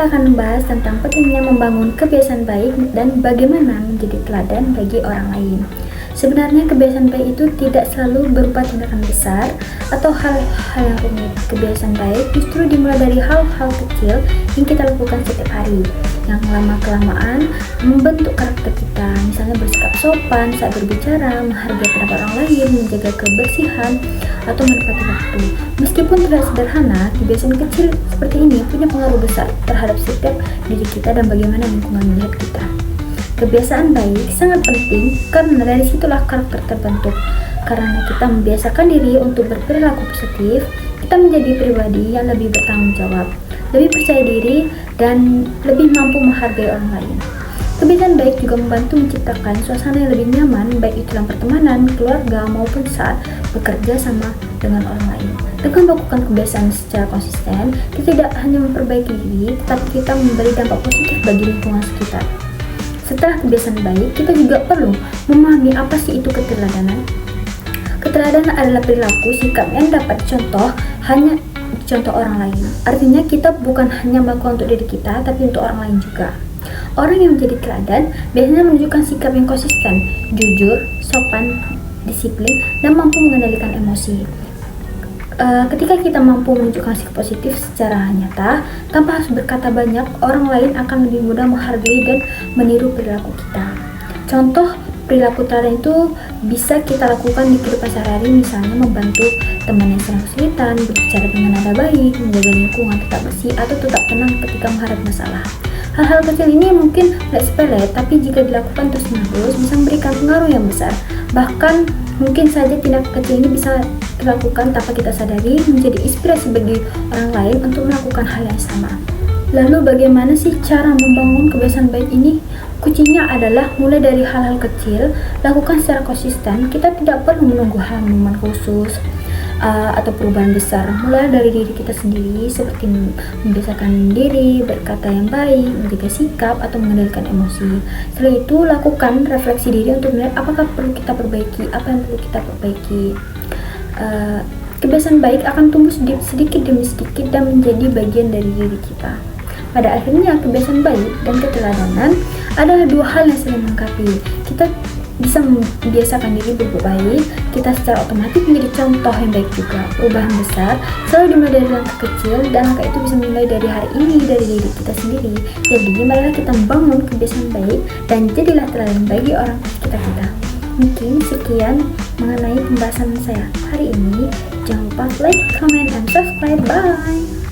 kita akan membahas tentang pentingnya membangun kebiasaan baik dan bagaimana menjadi teladan bagi orang lain. Sebenarnya kebiasaan baik itu tidak selalu berupa tindakan besar atau hal-hal yang rumit. Kebiasaan baik justru dimulai dari hal-hal kecil yang kita lakukan setiap hari, yang lama-kelamaan membentuk karakter kita. Misalnya bersikap sopan saat berbicara, menghargai pendapat orang lain, menjaga kebersihan, atau menepati waktu. Meskipun tidak sederhana, kebiasaan kecil seperti ini punya pengaruh besar terhadap setiap diri kita dan bagaimana lingkungan melihat kita. Kebiasaan baik sangat penting karena dari situlah karakter terbentuk. Karena kita membiasakan diri untuk berperilaku positif, kita menjadi pribadi yang lebih bertanggung jawab, lebih percaya diri, dan lebih mampu menghargai orang lain. Kebiasaan baik juga membantu menciptakan suasana yang lebih nyaman, baik itu dalam pertemanan, keluarga, maupun saat bekerja sama dengan orang lain. Dengan melakukan kebiasaan secara konsisten, kita tidak hanya memperbaiki diri, tetapi kita memberi dampak positif bagi lingkungan sekitar. Setelah kebiasaan baik, kita juga perlu memahami apa sih itu keteladanan. Keteladanan adalah perilaku sikap yang dapat dicontoh orang lain. Artinya kita bukan hanya melakukan untuk diri kita, tapi untuk orang lain juga. Orang yang menjadi teladan biasanya menunjukkan sikap yang konsisten, jujur, sopan, disiplin, dan mampu mengendalikan emosi. Ketika kita mampu menunjukkan sikap positif secara nyata, tanpa harus berkata banyak, orang lain akan lebih mudah menghargai dan meniru perilaku kita. Contoh perilaku teladan itu bisa kita lakukan di kehidupan sehari-hari, misalnya membantu teman yang sedang kesulitan, berbicara dengan nada baik, menjaga lingkungan tetap bersih, atau tetap tenang ketika menghadapi masalah. Hal-hal kecil ini mungkin tidak sepele, tapi jika dilakukan terus-menerus bisa memberikan pengaruh yang besar. Bahkan mungkin saja tindakan kecil ini bisa dilakukan tanpa kita sadari, menjadi inspirasi bagi orang lain untuk melakukan hal yang sama. Lalu bagaimana sih cara membangun kebiasaan baik ini? Kuncinya adalah mulai dari hal-hal kecil, lakukan secara konsisten. Kita tidak perlu menunggu hal momen khusus atau perubahan besar. Mulai dari diri kita sendiri, seperti membiasakan diri, berkata yang baik, menjaga sikap, atau mengendalikan emosi. Setelah itu, lakukan refleksi diri untuk melihat apakah perlu kita perbaiki, apa yang perlu kita perbaiki. Kebiasaan baik akan tumbuh sedikit demi sedikit dan menjadi bagian dari diri kita. Pada akhirnya, kebiasaan baik dan keteladanan adalah dua hal yang saling melengkapi. Kita bisa membiasakan diri berbuat baik, kita secara otomatis menjadi contoh yang baik juga. Perubahan besar selalu dimulai dari langkah kecil, dan langkah itu bisa dimulai dari hari ini, dari diri kita sendiri. Jadi, marilah kita membangun kebiasaan baik dan jadilah teladan bagi orang sekitar kita. Mungkin sekian mengenai pembahasan saya hari ini. Jangan lupa like, comment, and subscribe. Bye!